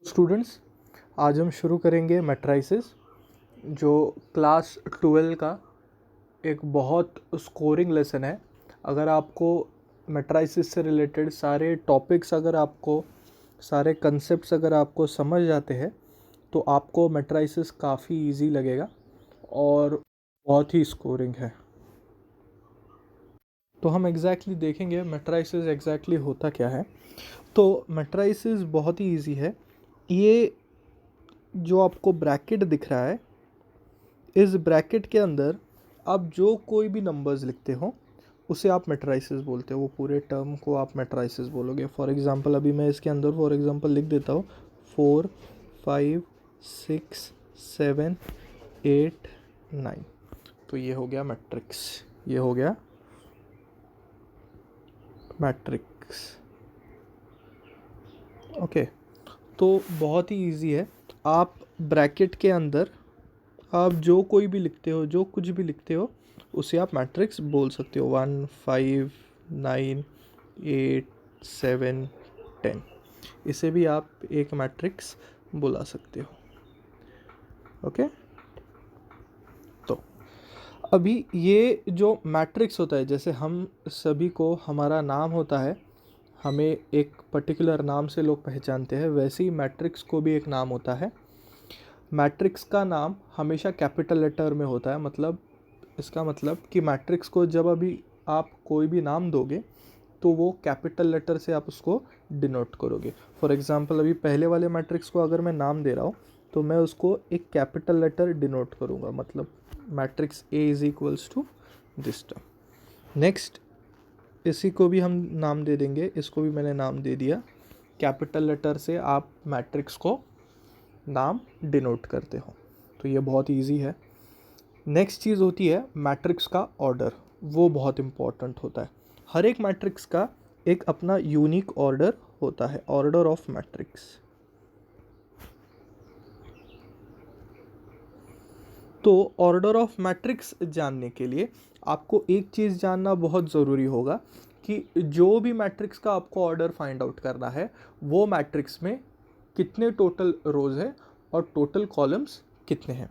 Students, आज हम शुरू करेंगे मैट्राइसेस, जो क्लास 12 का एक बहुत स्कोरिंग लेसन है। अगर आपको मैट्राइसेस से रिलेटेड सारे टॉपिक्स सारे कंसेप्ट्स अगर आपको समझ जाते हैं तो आपको मैट्राइसेस काफ़ी इजी लगेगा और बहुत ही स्कोरिंग है। तो हम एग्जैक्टली देखेंगे मैट्राइसेस एग्जैक्टली होता क्या है। तो मैट्राइसेस बहुत ही इजी है। ये जो आपको ब्रैकेट दिख रहा है, इस ब्रैकेट के अंदर आप जो कोई भी नंबर्स लिखते हो उसे आप मैट्राइसेस बोलते हो। वो पूरे टर्म को आप मैट्राइसेस बोलोगे। फॉर एग्जांपल अभी मैं इसके अंदर फॉर एग्जांपल लिख देता हूँ 4 5 6 7 8 9। तो ये हो गया मैट्रिक्स, ये हो गया मैट्रिक्स। ओके, तो बहुत ही इजी है। आप ब्रैकेट के अंदर आप जो कोई भी लिखते हो, जो कुछ भी लिखते हो उसे आप मैट्रिक्स बोल सकते हो। 1 5 9 8 7 10, इसे भी आप एक मैट्रिक्स बुला सकते हो। ओके, तो अभी ये जो मैट्रिक्स होता है, जैसे हम सभी को हमारा नाम होता है, हमें एक पर्टिकुलर नाम से लोग पहचानते हैं, वैसे ही मैट्रिक्स को भी एक नाम होता है। मैट्रिक्स का नाम हमेशा कैपिटल लेटर में होता है। मतलब इसका मतलब कि मैट्रिक्स को जब अभी आप कोई भी नाम दोगे तो वो कैपिटल लेटर से आप उसको डिनोट करोगे। फॉर एग्जांपल अभी पहले वाले मैट्रिक्स को अगर मैं नाम दे रहा हूँ तो मैं उसको एक कैपिटल लेटर डिनोट करूँगा, मतलब matrix A is equals to this term. Next इसी को भी हम नाम दे देंगे, इसको भी मैंने नाम दे दिया। कैपिटल लेटर से आप मैट्रिक्स को नाम डिनोट करते हो। तो ये बहुत ईजी है। नेक्स्ट चीज़ होती है मैट्रिक्स का ऑर्डर। वो बहुत इम्पॉर्टेंट होता है। हर एक मैट्रिक्स का एक अपना यूनिक ऑर्डर होता है, ऑर्डर ऑफ मैट्रिक्स। तो ऑर्डर ऑफ मैट्रिक्स जानने के लिए आपको एक चीज़ जानना बहुत ज़रूरी होगा कि जो भी मैट्रिक्स का आपको ऑर्डर फाइंड आउट करना है वो मैट्रिक्स में कितने टोटल रोज है और टोटल कॉलम्स कितने हैं।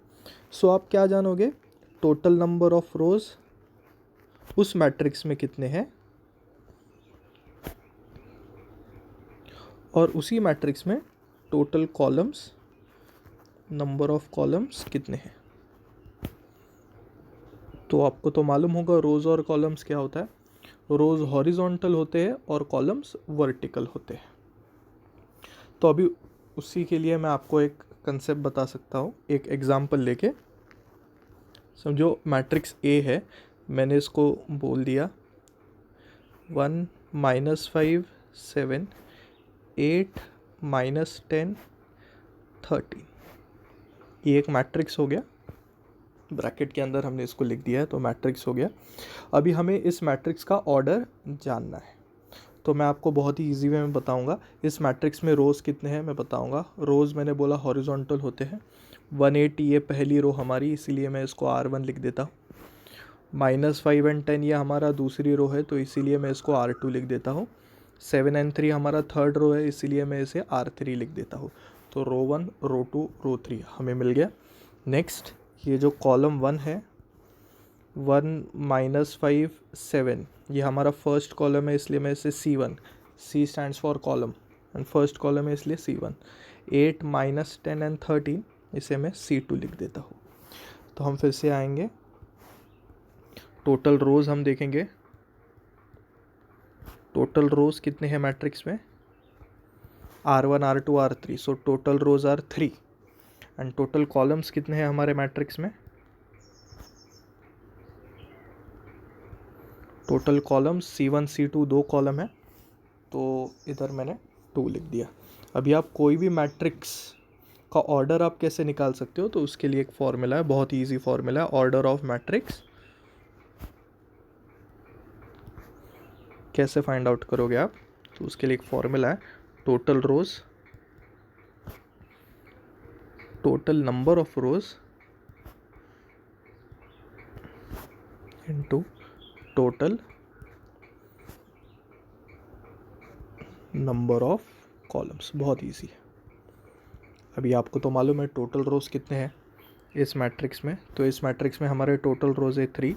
सो आप क्या जानोगे, टोटल नंबर ऑफ रोज उस मैट्रिक्स में कितने हैं और उसी मैट्रिक्स में total columns, number of columns कितने हैं। तो आपको तो मालूम होगा रोज और कॉलम्स क्या होता है। रोज हॉरिजॉन्टल होते हैं और कॉलम्स वर्टिकल होते हैं। तो अभी उसी के लिए मैं आपको एक कंसेप्ट बता सकता हूँ एक एग्जांपल लेके। समझो मैट्रिक्स ए है, मैंने इसको बोल दिया 1 -5 7 8 -10 13। ये एक मैट्रिक्स हो गया। ब्रैकेट के अंदर हमने इसको लिख दिया है तो मैट्रिक्स हो गया। अभी हमें इस मैट्रिक्स का ऑर्डर जानना है, तो मैं आपको बहुत ही इजी वे में बताऊंगा। इस मैट्रिक्स में रोज़ कितने हैं मैं बताऊंगा। रोज़ मैंने बोला हॉरिजॉन्टल होते हैं। 180 ये पहली रो हमारी, इसीलिए मैं इसको R1 लिख देता हूँ। -5 और 10 ये हमारा दूसरी रो है, तो इसीलिए मैं इसको R2 लिख देता हूँ। 7 और 3 हमारा थर्ड रो है, इसीलिए मैं इसे R3 लिख देता हूँ। तो रो 1 रो 2 रो 3 हमें मिल गया। नेक्स्ट ये जो कॉलम 1 है, 1 -5 7 ये हमारा फर्स्ट कॉलम है, इसलिए मैं इसे C1, C stands for column and first column है इसलिए C1। 8 -10 एंड 13 इसे मैं C2 लिख देता हूँ। तो हम फिर से आएंगे, टोटल रोज हम देखेंगे। टोटल रोज कितने हैं मैट्रिक्स में, R1 R2 R3। So total rows are 3 and total columns कितने हैं हमारे मैट्रिक्स में, टोटल कॉलम्स C1 C2 दो कॉलम है, तो इधर मैंने 2 लिख दिया। अभी आप कोई भी मैट्रिक्स का ऑर्डर आप कैसे निकाल सकते हो, तो उसके लिए एक फॉर्मूला है, बहुत ही ईजी फॉर्मूला है। ऑर्डर ऑफ मैट्रिक्स कैसे फाइंड आउट करोगे आप, तो उसके लिए एक फॉर्मूला है, total rows, total number of rows into total number of columns. बहुत ईजी है। अभी आपको तो मालूम है टोटल रोज़ कितने हैं इस मैट्रिक्स में, तो इस मैट्रिक्स में हमारे टोटल रोज़ है 3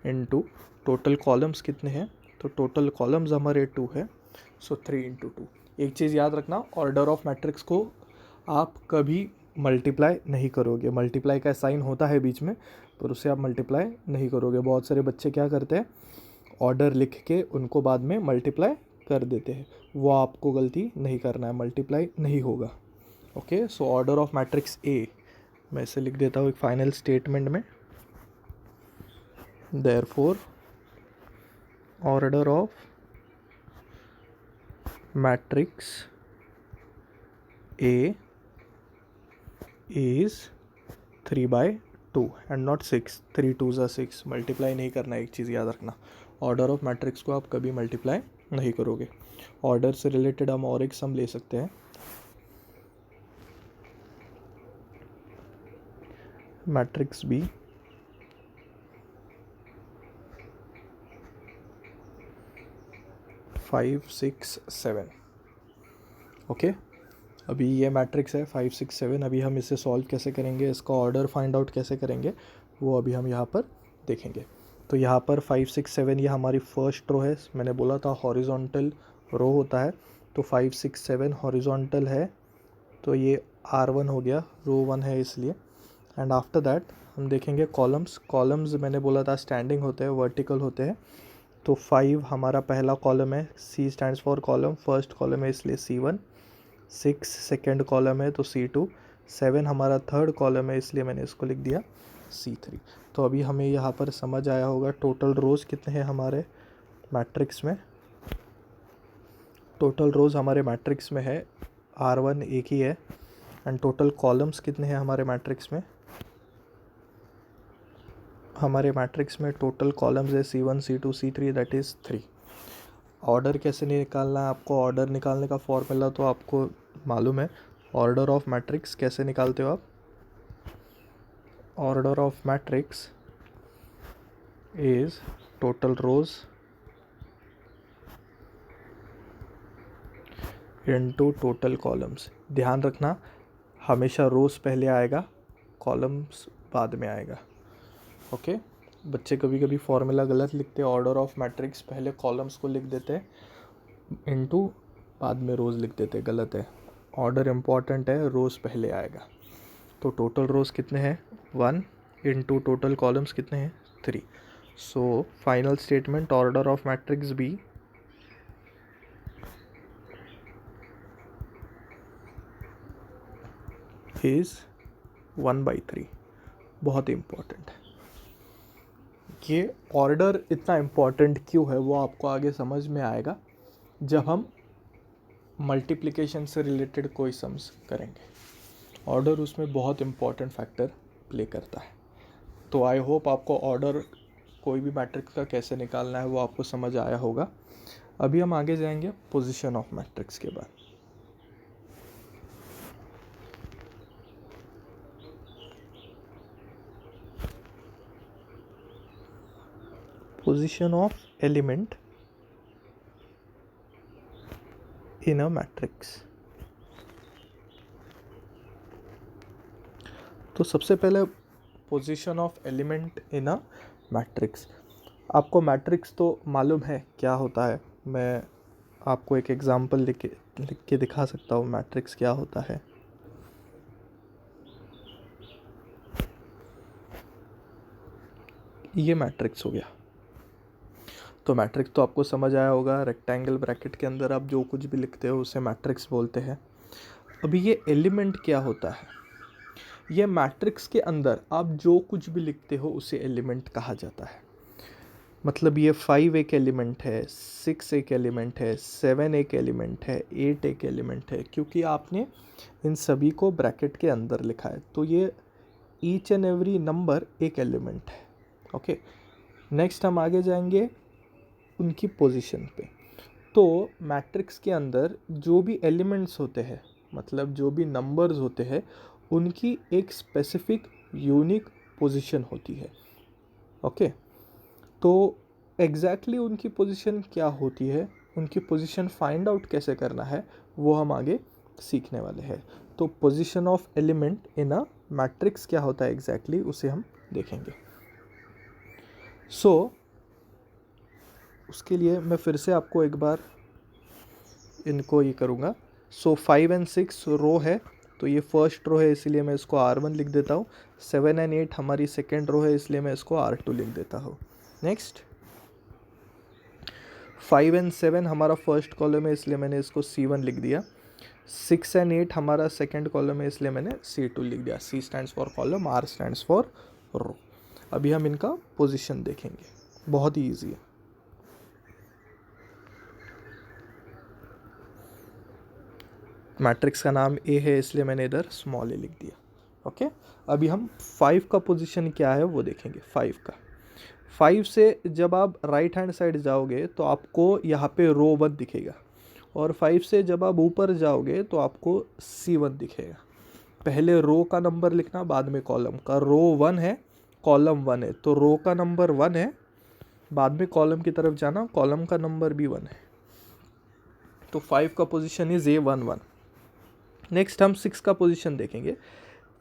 इंटू टोटल कॉलम्स कितने हैं, तो टोटल कॉलम्स हमारे 2 है, सो 3 इंटू 2। एक चीज़ याद रखना, ऑर्डर ऑफ मैट्रिक्स को आप कभी मल्टीप्लाई नहीं करोगे, मल्टीप्लाई का साइन होता है बीच में पर उससे आप मल्टीप्लाई नहीं करोगे। बहुत सारे बच्चे क्या करते हैं, ऑर्डर लिख के उनको बाद में मल्टीप्लाई कर देते हैं, वो आपको गलती नहीं करना है, मल्टीप्लाई नहीं होगा। Okay, so order of matrix A मैं इसे लिख देता हूँ एक फाइनल स्टेटमेंट में, therefore order of matrix A is 3/2 and not 6, 3 2s are 6, multiply नहीं करना, एक चीज़ याद रखना, ऑर्डर ऑफ मैट्रिक्स को आप कभी मल्टीप्लाई नहीं करोगे। ऑर्डर से रिलेटेड हम और एक सम ले सकते हैं, matrix B five six seven. Okay, अभी ये मैट्रिक्स है 5 6 7, अभी हम इसे सॉल्व कैसे करेंगे, इसका ऑर्डर फाइंड आउट कैसे करेंगे वो अभी हम यहाँ पर देखेंगे। तो यहाँ पर 5 6 7 ये हमारी फर्स्ट रो है, मैंने बोला था हॉरिजॉन्टल रो होता है, तो 5 6 7 हॉरिजॉन्टल है, तो ये R1 हो गया, रो 1 है इसलिए। एंड आफ्टर दैट हम देखेंगे कॉलम्स, कॉलम्स मैंने बोला था स्टैंडिंग होते हैं, वर्टिकल होते हैं, तो 5 हमारा पहला कॉलम है, C stands for column, first column है इसलिए C1, 6 सेकेंड कॉलम है तो C2, 7 हमारा थर्ड कॉलम है इसलिए मैंने इसको लिख दिया C3। तो अभी हमें यहाँ पर समझ आया होगा टोटल रोज़ कितने हैं हमारे मैट्रिक्स में। टोटल रोज़ हमारे मैट्रिक्स में है R1 एक ही है, एंड टोटल कॉलम्स कितने हैं हमारे मैट्रिक्स में, हमारे मैट्रिक्स में टोटल कॉलम्स है C1 C2 C3 that is 3। Order कैसे निकालना है आपको, ऑर्डर निकालने का फॉर्मूला तो आपको मालूम है, ऑर्डर ऑफ मैट्रिक्स कैसे निकालते हो आप, order of matrix is total rose into total columns. ध्यान रखना हमेशा रोज पहले आएगा, कॉलम्स बाद में आएगा। ओके, बच्चे कभी कभी फॉर्मूला गलत लिखते हैं, ऑर्डर ऑफ मैट्रिक्स पहले कॉलम्स को लिख देते हैं, इनटू बाद में रोज़ लिख देते हैं, गलत है, ऑर्डर इम्पॉर्टेंट है, रोज़ पहले आएगा। तो टोटल रोज़ कितने हैं 1 इनटू टोटल कॉलम्स कितने हैं 3। So final statement order of matrix B is 1/3। बहुत इम्पॉर्टेंट है ये ऑर्डर, इतना इम्पॉर्टेंट क्यों है वो आपको आगे समझ में आएगा जब हम मल्टीप्लिकेशन से रिलेटेड कोई सम्स करेंगे। ऑर्डर उसमें बहुत इम्पॉर्टेंट फैक्टर प्ले करता है। तो आई होप आपको ऑर्डर कोई भी मैट्रिक्स का कैसे निकालना है वो आपको समझ आया होगा। अभी हम आगे जाएंगे पोजीशन ऑफ मैट्रिक्स के बाद। Position of element in a matrix. तो सबसे पहले position of element in a matrix. आपको मैट्रिक्स तो मालूम है क्या होता है, मैं आपको एक एग्जांपल लिख के दिखा सकता हूँ मैट्रिक्स क्या होता है। ये मैट्रिक्स हो गया। तो मैट्रिक्स तो आपको समझ आया होगा, रेक्टेंगल ब्रैकेट के अंदर आप जो कुछ भी लिखते हो उसे मैट्रिक्स बोलते हैं। अभी ये एलिमेंट क्या होता है, ये मैट्रिक्स के अंदर आप जो कुछ भी लिखते हो उसे एलिमेंट कहा जाता है। मतलब ये 5 एक एलिमेंट है, 6 एक एलिमेंट है, 7 एक एलिमेंट है, 8 एक एलिमेंट है, क्योंकि आपने इन सभी को ब्रैकेट के अंदर लिखा है। तो ये ईच एंड एवरी नंबर एक एलिमेंट है। ओके, नेक्स्ट हम आगे जाएंगे उनकी पोजीशन पे। तो मैट्रिक्स के अंदर जो भी एलिमेंट्स होते हैं, मतलब जो भी नंबर्स होते हैं, उनकी एक स्पेसिफिक यूनिक पोजीशन होती है। ओके, तो एग्जैक्टली उनकी पोजीशन क्या होती है, उनकी पोजीशन फाइंड आउट कैसे करना है वो हम आगे सीखने वाले हैं। तो position of element in a matrix क्या होता है एग्जैक्टली उसे हम देखेंगे। उसके लिए मैं फिर से आपको एक बार इनको ये करूँगा। 5 एंड 6 रो है, तो ये फर्स्ट रो है इसलिए मैं इसको R1 लिख देता हूँ। 7 एंड 8 हमारी सेकेंड रो है इसलिए मैं इसको R2 लिख देता हूँ। नेक्स्ट 5 एंड 7 हमारा फर्स्ट कॉलम है इसलिए मैंने इसको C1 लिख दिया। 6 एंड 8 हमारा सेकेंड कॉलम है इसलिए मैंने C2 लिख दिया। C stands for column, R stands for row. अभी हम इनका पोजीशन देखेंगे, बहुत ही ईजी है। मैट्रिक्स का नाम ए है इसलिए मैंने इधर स्मॉल ए लिख दिया। ओके, अभी हम 5 का पोजीशन क्या है वो देखेंगे। 5 का, 5 से जब आप राइट हैंड साइड जाओगे तो आपको यहाँ पे रो 1 दिखेगा, और 5 से जब आप ऊपर जाओगे तो आपको C1 दिखेगा। पहले रो का नंबर लिखना, बाद में कॉलम का। रो 1 है, कॉलम 1 है, तो रो का नंबर 1 है, बाद में कॉलम की तरफ जाना, कॉलम का नंबर भी 1 है। तो 5 का पोजीशन इज A11। नेक्स्ट हम 6 का पोजीशन देखेंगे।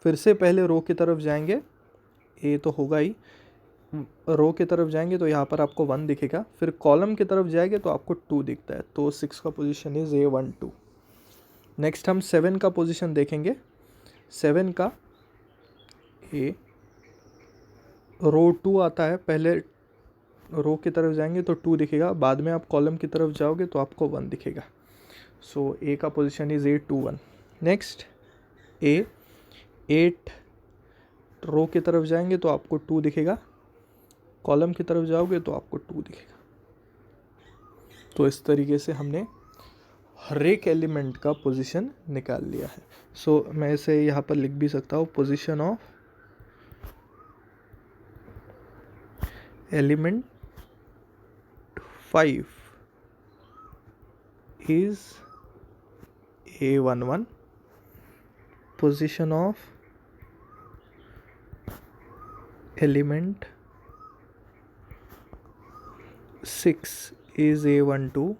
फिर से पहले रो की तरफ जाएंगे, ए तो होगा ही, रो की तरफ जाएंगे तो यहाँ पर आपको 1 दिखेगा। फिर कॉलम की तरफ जाएंगे तो आपको 2 दिखता है, तो 6 का पोजीशन इज A12। नेक्स्ट हम 7 का पोजीशन देखेंगे। 7 का ए रो 2 आता है, पहले रो की तरफ जाएंगे तो 2 दिखेगा, बाद में आप कॉलम की तरफ जाओगे तो आपको 1 दिखेगा। सो ए का पोजीशन इज A21। नेक्स्ट ए 8 रो की तरफ जाएंगे तो आपको 2 दिखेगा, कॉलम की तरफ जाओगे तो आपको 2 दिखेगा। तो इस तरीके से हमने हर एक एलिमेंट का पोजीशन निकाल लिया है। सो मैं इसे यहाँ पर लिख भी सकता हूँ, position of element 5 is A11, position of element 6 is A12,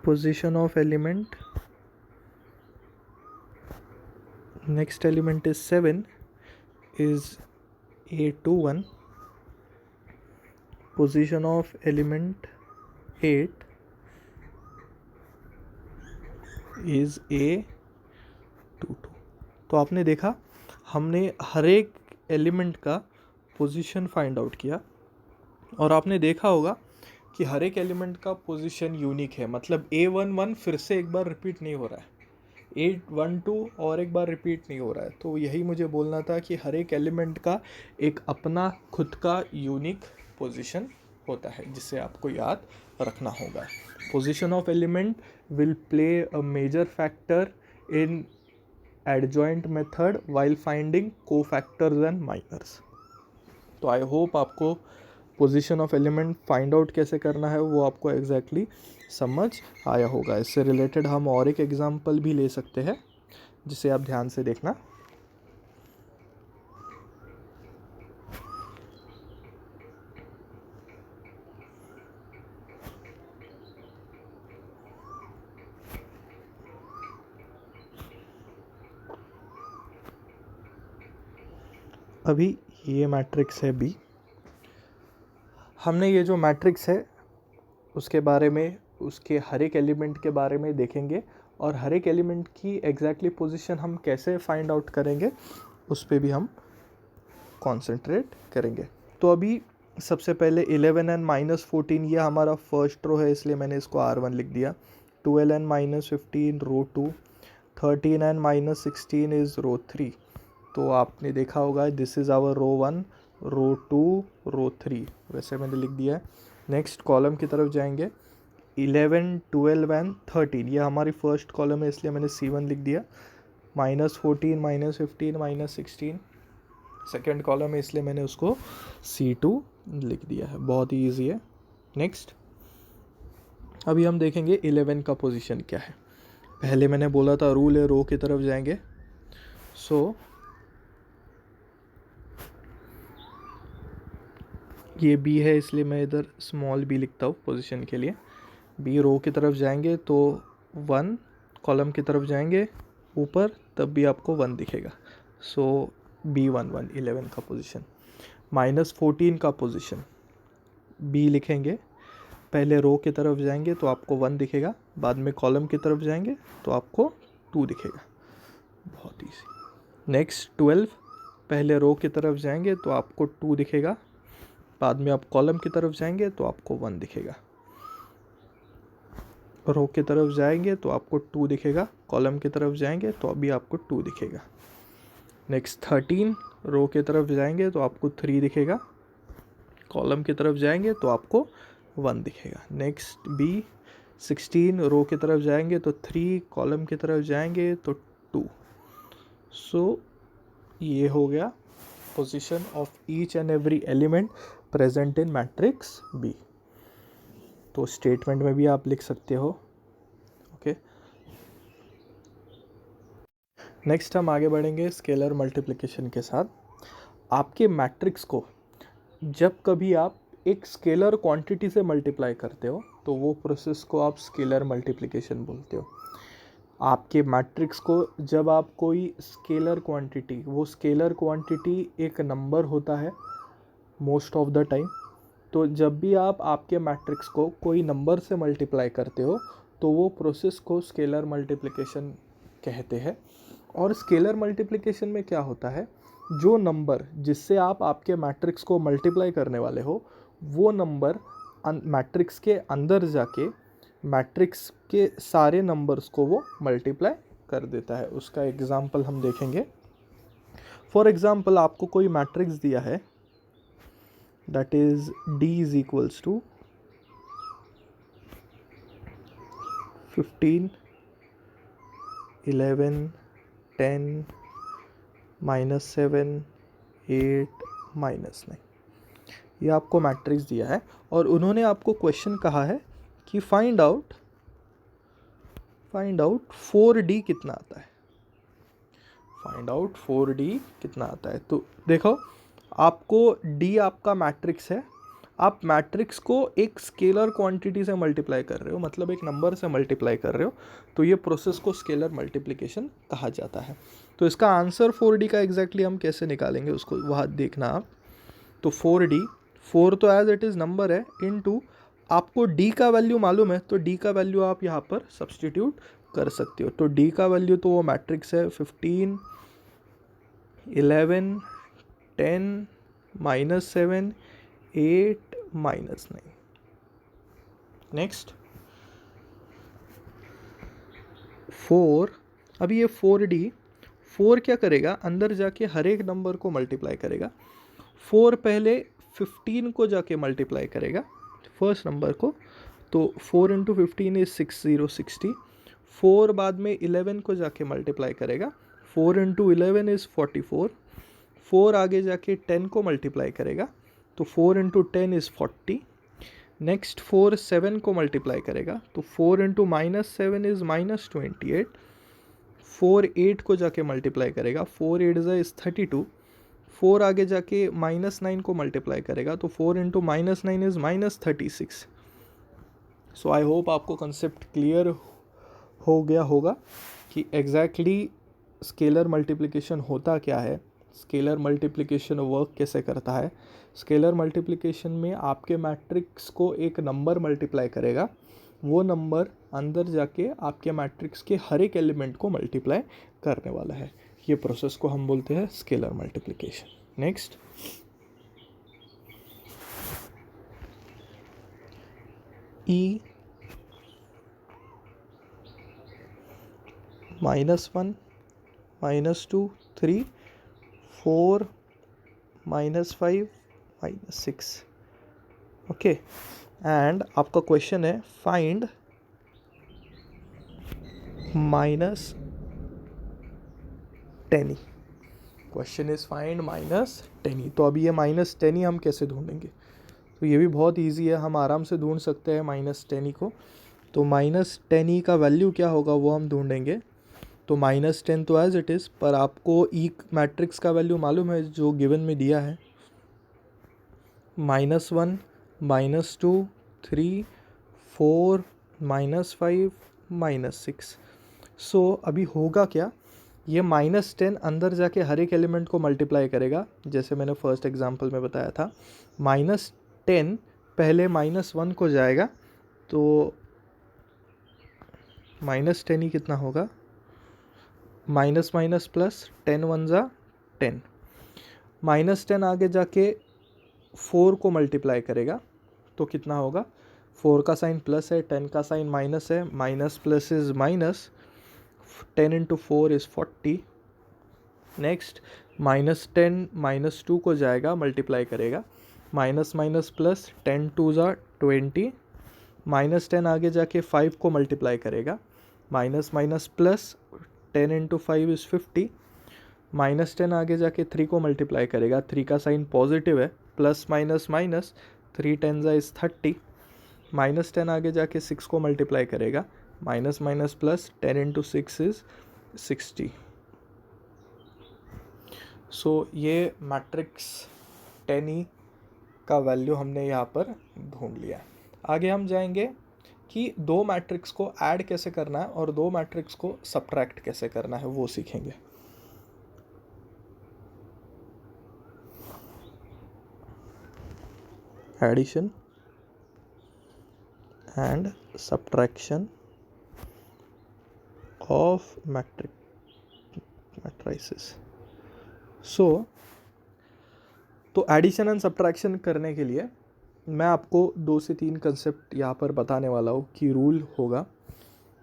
position of element next element is 7 is A21, position of element 8 is A22। तो आपने देखा हमने हर एक एलिमेंट का पोजीशन फाइंड आउट किया, और आपने देखा होगा कि हर एक एलिमेंट का पोजीशन यूनिक है। मतलब A11 फिर से एक बार रिपीट नहीं हो रहा है, A12 और एक बार रिपीट नहीं हो रहा है। तो यही मुझे बोलना था कि हर एक एलिमेंट का एक अपना खुद का यूनिक पोजीशन होता है जिसे आपको याद रखना होगा। Position of element will play a major factor in adjoint method while finding cofactors and minors. तो आई होप आपको position of element find out कैसे करना है वो आपको एग्जैक्टली समझ आया होगा। इससे रिलेटेड हम और एक एग्जांपल भी ले सकते हैं जिसे आप ध्यान से देखना। अभी ये मैट्रिक्स है बी। हमने ये जो मैट्रिक्स है उसके बारे में, उसके हर एक एलिमेंट के बारे में देखेंगे, और हर एक एलिमेंट की एग्जैक्टली पोजीशन हम कैसे फाइंड आउट करेंगे उस पर भी हम कॉन्सेंट्रेट करेंगे। तो अभी सबसे पहले 11 एंड -14 ये हमारा फर्स्ट रो है इसलिए मैंने इसको R1 लिख दिया। 12 एंड -15 रो 2, 13 एंड -16 इज़ रो 3। तो आपने देखा होगा दिस इज़ आवर रो 1, रो 2, रो 3, वैसे मैंने लिख दिया है। नेक्स्ट कॉलम की तरफ जाएंगे, 11, 12 एंड 13 ये हमारी फर्स्ट कॉलम है इसलिए मैंने C1 लिख दिया। -14, -15, -16 सेकेंड कॉलम है इसलिए मैंने उसको C2 लिख दिया है। बहुत ही ईजी है। नेक्स्ट अभी हम देखेंगे 11 का पोजीशन क्या है। पहले मैंने बोला था रूल है रो की तरफ जाएंगे। सो ये बी है इसलिए मैं इधर स्मॉल बी लिखता हूँ पोजीशन के लिए। बी रो की तरफ जाएंगे तो 1 कॉलम की तरफ जाएंगे ऊपर तब भी आपको 1 दिखेगा। सो B11 11 का पोजीशन। -14 का पोजीशन B लिखेंगे, पहले रो की तरफ जाएंगे तो आपको 1 दिखेगा, बाद में कॉलम की तरफ जाएंगे तो आपको 2 दिखेगा। बहुत ईजी। नेक्स्ट 12, पहले रो की तरफ जाएंगे तो आपको 2 दिखेगा, बाद में आप कॉलम की तरफ जाएंगे तो आपको 1 दिखेगा। रो की तरफ जाएंगे तो आपको 2 दिखेगा, कॉलम की तरफ जाएंगे तो अभी आपको 2 दिखेगा। नेक्स्ट 13, रो की तरफ जाएंगे तो आपको 3 दिखेगा, कॉलम की तरफ जाएंगे तो आपको 1 दिखेगा। नेक्स्ट B16, रो की तरफ जाएंगे तो 3, कॉलम की तरफ जाएंगे तो 2। सो ये हो गया position of each and every element present in matrix B। तो स्टेटमेंट में भी आप लिख सकते हो। ओके, नेक्स्ट हम आगे बढ़ेंगे स्केलर मल्टीप्लिकेशन के साथ। आपके मैट्रिक्स को जब कभी आप एक स्केलर क्वांटिटी से मल्टीप्लाई करते हो तो वो प्रोसेस को आप स्केलर मल्टीप्लिकेशन बोलते हो। आपके मैट्रिक्स को जब आप कोई स्केलर क्वांटिटी, वो स्केलर क्वांटिटी एक नंबर होता है मोस्ट ऑफ द टाइम, तो जब भी आप आपके मैट्रिक्स को कोई नंबर से मल्टीप्लाई करते हो तो वो प्रोसेस को स्केलर मल्टीप्लिकेशन कहते हैं। और स्केलर मल्टीप्लिकेशन में क्या होता है, जो नंबर जिससे आप आपके मैट्रिक्स को मल्टीप्लाई करने वाले हो वो नंबर मैट्रिक्स के अंदर जाके मैट्रिक्स के सारे नंबर्स को वो मल्टीप्लाई कर देता है। उसका एग्जांपल हम देखेंगे। फॉर एग्जांपल आपको कोई मैट्रिक्स दिया है, that is D is equals to 15 11 10 -7 8 -9। ये आपको मैट्रिक्स दिया है और उन्होंने आपको क्वेश्चन कहा है कि फाइंड आउट 4D कितना आता है। फाइंड आउट 4D कितना आता है। तो देखो, आपको D आपका मैट्रिक्स है, आप मैट्रिक्स को एक स्केलर क्वांटिटी से मल्टीप्लाई कर रहे हो, मतलब एक नंबर से मल्टीप्लाई कर रहे हो, तो ये प्रोसेस को स्केलर मल्टीप्लिकेशन कहा जाता है। तो इसका आंसर 4D का एग्जैक्टली हम कैसे निकालेंगे उसको वहाँ देखना आप। तो 4D, 4 तो एज इट इज़ नंबर है, इनटू आपको D का वैल्यू मालूम है तो D का वैल्यू आप यहाँ पर सब्सटीट्यूट कर सकते हो। तो D का वैल्यू तो वो मैट्रिक्स है 15 11 10 -7 8 -9। नेक्स्ट 4, अभी ये 4D, 4 क्या करेगा, अंदर जाके हर एक नंबर को मल्टीप्लाई करेगा। 4 पहले 15 को जाके मल्टीप्लाई करेगा, फर्स्ट नंबर को, तो 4 × 15 इज 60 4 बाद में 11 को जाके मल्टीप्लाई करेगा, 4 × 11 इज 44। 4 आगे जाके 10 को मल्टीप्लाई करेगा तो 4 × 10 इज 40। नेक्स्ट 4 7 को मल्टीप्लाई करेगा तो 4 × -7 इज -28। 4 8 को जाके मल्टीप्लाई करेगा, 4 8 इज 32। 4 आगे जाके -9 को मल्टीप्लाई करेगा तो 4 × -9 इज -36। सो आई होप आपको कंसेप्ट क्लियर हो गया होगा कि एग्जैक्टली स्केलर मल्टीप्लिकेशन होता क्या है, स्केलर मल्टीप्लिकेशन वर्क कैसे करता है। स्केलर मल्टीप्लिकेशन में आपके मैट्रिक्स को एक नंबर मल्टीप्लाई करेगा, वो नंबर अंदर जाके आपके मैट्रिक्स के हर एक एलिमेंट को मल्टीप्लाई करने वाला है। ये प्रोसेस को हम बोलते हैं scalar multiplication. Next E -1 -2 3 4 -5 -6। Okay, and आपका क्वेश्चन है find -10E। Question is find -10E। तो अभी ये -10E हम कैसे ढूंढेंगे, तो ये भी बहुत इजी है, हम आराम से ढूंढ सकते हैं -10E को। तो -10E का वैल्यू क्या होगा वो हम ढूंढेंगे। तो -10 तो एज इट इज़, पर आपको ई मैट्रिक्स का वैल्यू मालूम है जो गिवन में दिया है, -1 -2 3 4 -5 -6। सो अभी होगा क्या, ये -10 अंदर जाके हर एक एलिमेंट को मल्टीप्लाई करेगा, जैसे मैंने फर्स्ट एग्जांपल में बताया था। -10 पहले -1 को जाएगा, तो -10 ही कितना होगा, माइनस माइनस प्लस, 10 1 जा 10। -10 आगे जाके 4 को मल्टीप्लाई करेगा, तो कितना होगा, 4 का साइन प्लस है, 10 का साइन माइनस है, minus plus is minus, 10 into 4 is 40। Next -10 -2 को जाएगा, मल्टीप्लाई करेगा, माइनस माइनस प्लस, 10 2 जा 20। -10 आगे जाके 5 को मल्टीप्लाई करेगा, minus minus plus, 10 into 5 is 50। -10 आगे जाके 3 को मल्टीप्लाई करेगा, 3 का साइन पॉजिटिव है, प्लस माइनस माइनस, 3 10 इज़ 30। -10 आगे जाके 6 को मल्टीप्लाई करेगा, minus minus plus, 10 into 6 is 60। सो ये मैट्रिक्स 10E का वैल्यू हमने यहाँ पर ढूंढ लिया। आगे हम जाएंगे कि दो मैट्रिक्स को ऐड कैसे करना है और दो मैट्रिक्स को सब्ट्रैक्ट कैसे करना है, वो सीखेंगे। Addition and subtraction of matrices. तो एडिशन एंड सब्ट्रैक्शन करने के लिए मैं आपको 2 से 3 कंसेप्ट यहाँ पर बताने वाला हूँ कि रूल होगा।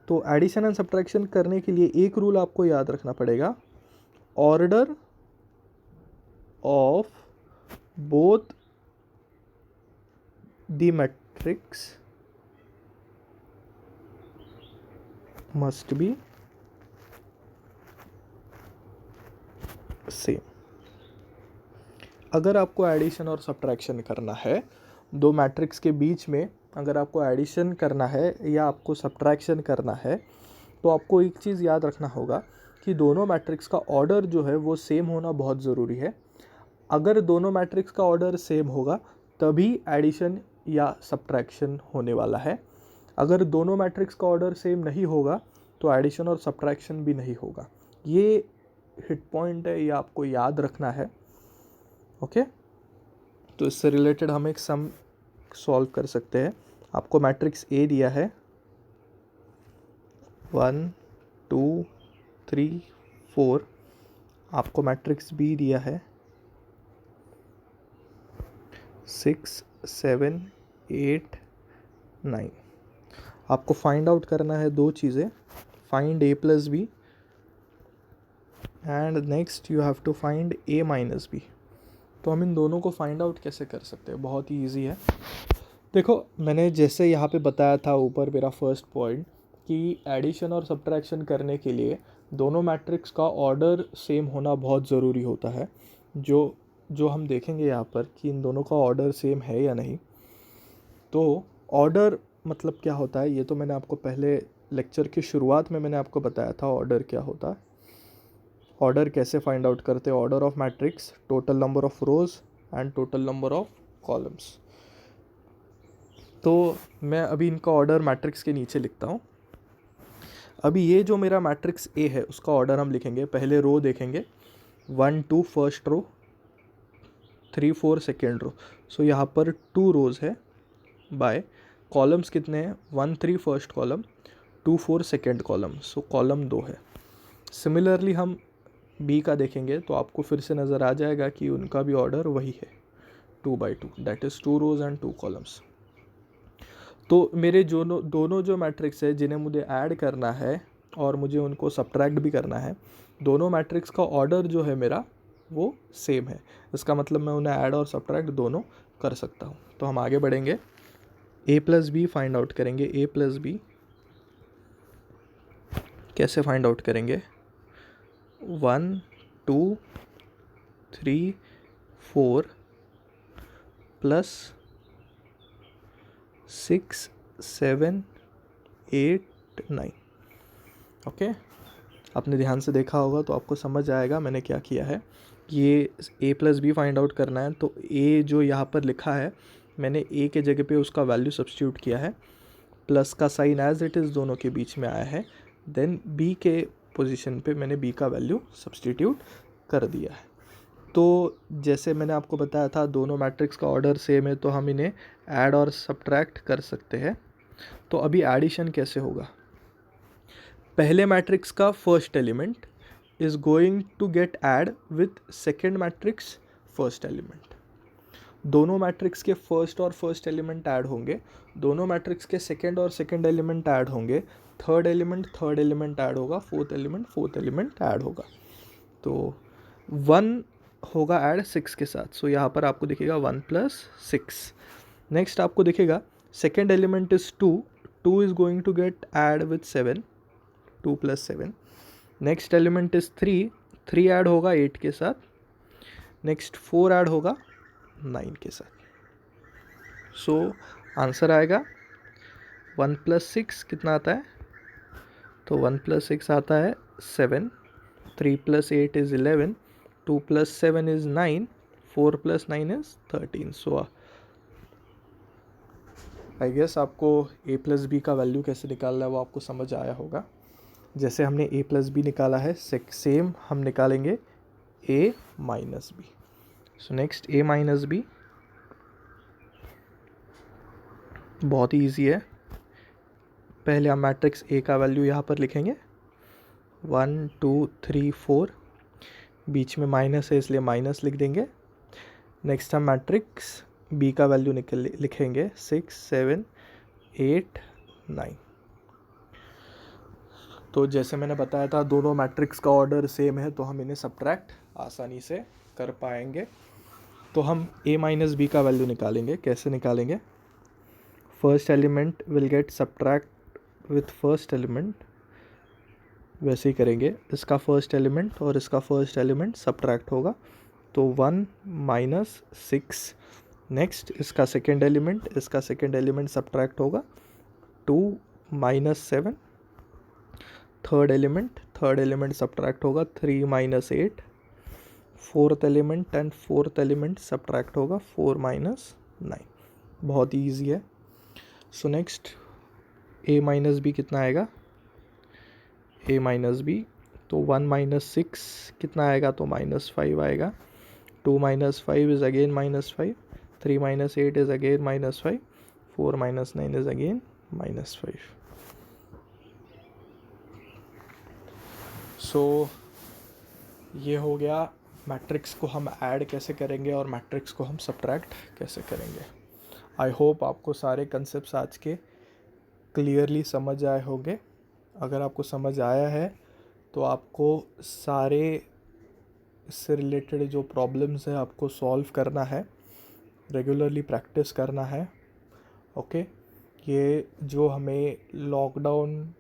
तो एडिशन एंड सब्ट्रैक्शन करने के लिए एक रूल आपको याद रखना पड़ेगा, order of both the matrix must be same. अगर आपको एडिशन और सब्ट्रैक्शन करना है, दो मैट्रिक्स के बीच में अगर आपको एडिशन करना है या आपको सब्ट्रैक्शन करना है, तो आपको एक चीज़ याद रखना होगा कि दोनों मैट्रिक्स का ऑर्डर जो है वो सेम होना बहुत ज़रूरी है। अगर दोनों मैट्रिक्स का ऑर्डर सेम होगा तभी एडिशन या सब्ट्रैक्शन होने वाला है। अगर दोनों मैट्रिक्स का ऑर्डर सेम नहीं होगा तो एडिशन और सब्ट्रैक्शन भी नहीं होगा। ये हिट पॉइंट है, ये आपको याद रखना है। ओके, तो इससे रिलेटेड हम एक सम सॉल्व कर सकते हैं। आपको मैट्रिक्स ए दिया है 1 2 3 4, आपको मैट्रिक्स बी दिया है 6 7 8 9। आपको फाइंड आउट करना है दो चीज़ें, find A plus B and next you have to find A minus B. तो हम इन दोनों को फाइंड आउट कैसे कर सकते हैं, बहुत ही ईजी है। देखो, मैंने जैसे यहाँ पे बताया था ऊपर मेरा फर्स्ट पॉइंट कि एडिशन और सब्ट्रैक्शन करने के लिए दोनों मैट्रिक्स का ऑर्डर सेम होना बहुत ज़रूरी होता है। जो हम देखेंगे यहाँ पर कि इन दोनों का ऑर्डर सेम है या नहीं। तो ऑर्डर मतलब क्या होता है, ये तो मैंने आपको पहले लेक्चर की शुरुआत में मैंने आपको बताया था ऑर्डर क्या होता है। ऑर्डर कैसे फाइंड आउट करते हैं, order of matrix, total number of rose and total number of columns. तो मैं अभी इनका ऑर्डर मैट्रिक्स के नीचे लिखता हूँ। अभी ये जो मेरा मैट्रिक्स ए है उसका ऑर्डर हम लिखेंगे। पहले रो देखेंगे, 1 2 फर्स्ट रो, 3 4 सेकेंड रो। सो यहाँ पर 2 रोज है बाय कॉलम्स कितने हैं, 1 3 फर्स्ट कॉलम, 2 4 सेकेंड कॉलम। सो कॉलम 2 है। सिमिलरली हम बी का देखेंगे तो आपको फिर से नज़र आ जाएगा कि उनका भी ऑर्डर वही है, 2 by 2, that is 2 rows and 2 columns. तो मेरे दोनों जो मैट्रिक्स है जिन्हें मुझे ऐड करना है और मुझे उनको सब्ट्रैक्ट भी करना है, दोनों मैट्रिक्स का ऑर्डर जो है मेरा वो सेम है। इसका मतलब मैं उन्हें ऐड और सब्ट्रैक्ट दोनों कर सकता हूँ। तो हम आगे बढ़ेंगे, ए प्लस बी फाइंड आउट करेंगे। ए प्लस बी कैसे फाइंड आउट करेंगे, 1 2 3 4 प्लस 6 7 8 9। ओके, आपने ध्यान से देखा होगा तो आपको समझ आएगा मैंने क्या किया है। ये ए प्लस बी फाइंड आउट करना है, तो ए जो यहाँ पर लिखा है मैंने ए के जगह पे उसका वैल्यू सब्स्टिट्यूट किया है। प्लस का साइन एज इट इज़ दोनों के बीच में आया है, देन बी के पोजीशन पे मैंने बी का वैल्यू सब्सटीट्यूट कर दिया है। तो जैसे मैंने आपको बताया था दोनों मैट्रिक्स का ऑर्डर सेम है, तो हम इन्हें ऐड और सब्ट्रैक्ट कर सकते हैं। तो अभी एडिशन कैसे होगा, पहले मैट्रिक्स का first element is going to get add with second matrix first element. दोनों मैट्रिक्स के फर्स्ट और फर्स्ट एलिमेंट ऐड होंगे, दोनों मैट्रिक्स के सेकेंड और सेकेंड एलिमेंट ऐड होंगे, थर्ड एलिमेंट ऐड होगा, फोर्थ एलिमेंट ऐड होगा। तो 1 होगा ऐड 6 के साथ, सो यहाँ पर आपको दिखेगा 1 + 6। नेक्स्ट आपको दिखेगा second element is 2 is going to get add with 7, 2 + 7। Next element is 3 add होगा 8 के साथ। नेक्स्ट 4 ऐड होगा 9 के साथ। सो आंसर आएगा 1 + 6 कितना आता है, तो 1 + 6 आता है 7, 3 + 8 is 11, 2 + 7 is 9, 4 + 9 is 13। So I guess आपको a + b का वैल्यू कैसे निकालना है वो आपको समझ आया होगा। जैसे हमने a + b निकाला है, सेम हम निकालेंगे a - b। So next a - b बहुत ही ईजी है। पहले हम मैट्रिक्स A का वैल्यू यहाँ पर लिखेंगे 1 2 3 4, बीच में माइनस है इसलिए माइनस लिख देंगे। नेक्स्ट हम मैट्रिक्स B का वैल्यू लिखेंगे 6 7 8 9। तो जैसे मैंने बताया था दोनों मैट्रिक्स का ऑर्डर सेम है, तो हम इन्हें सब्ट्रैक्ट आसानी से कर पाएंगे। तो हम A - b का वैल्यू निकालेंगे। कैसे निकालेंगे, first element will get subtract with first element, वैसे ही करेंगे। इसका फर्स्ट एलिमेंट और इसका फर्स्ट एलिमेंट सब्ट्रैक्ट होगा, तो 1 - 6। नेक्स्ट इसका सेकेंड एलिमेंट सब्ट्रैक्ट होगा 2 - 7। थर्ड एलिमेंट सब्ट्रैक्ट होगा 3 - 8। फोर्थ एलिमेंट सब्ट्रैक्ट होगा 4 - 9। बहुत ही ईजी है। सो नेक्स्ट a - b कितना आएगा, a - b तो 1 - 6 कितना आएगा, तो -5 आएगा। 2 - 5 is again -5, 3 - 8 is again -5, 4 - 9 is again -5। सो ये हो गया मैट्रिक्स को हम ऐड कैसे करेंगे और मैट्रिक्स को हम सब्ट्रैक्ट कैसे करेंगे। आई होप आपको सारे कंसेप्ट्स आज के क्लियरली समझ आए होंगे। अगर आपको समझ आया है तो आपको सारे इससे रिलेटेड जो प्रॉब्लम्स है आपको सॉल्व करना है, रेगुलरली प्रैक्टिस करना है। ओके, ये जो हमें लॉकडाउन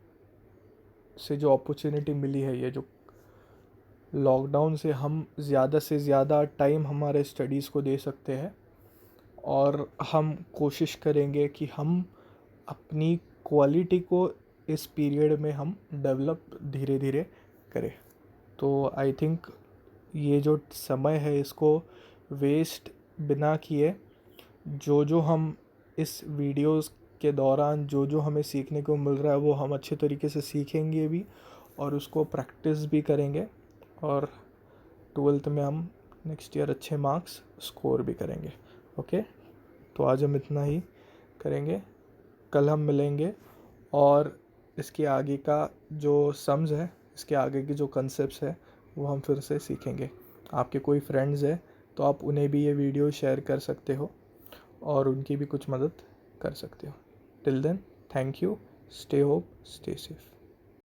से जो अपॉर्चुनिटी मिली है, ये जो लॉकडाउन से हम ज़्यादा से ज़्यादा टाइम हमारे स्टडीज़ को दे सकते हैं, और हम कोशिश करेंगे कि हम अपनी क्वालिटी को इस पीरियड में हम डेवलप धीरे धीरे करें। तो आई थिंक ये जो समय है इसको वेस्ट बिना किए जो हम इस वीडियोस के दौरान जो हमें सीखने को मिल रहा है वो हम अच्छे तरीके से सीखेंगे भी और उसको प्रैक्टिस भी करेंगे, और 12th में हम नेक्स्ट ईयर अच्छे मार्क्स स्कोर भी करेंगे। ओके, तो आज हम इतना ही करेंगे, कल हम मिलेंगे और इसके आगे का जो सम्स है, इसके आगे की जो कंसेप्ट्स है वो हम फिर से सीखेंगे। आपके कोई फ्रेंड्स हैं तो आप उन्हें भी ये वीडियो शेयर कर सकते हो और उनकी भी कुछ मदद कर सकते हो। Till then, thank you, stay hope, stay safe.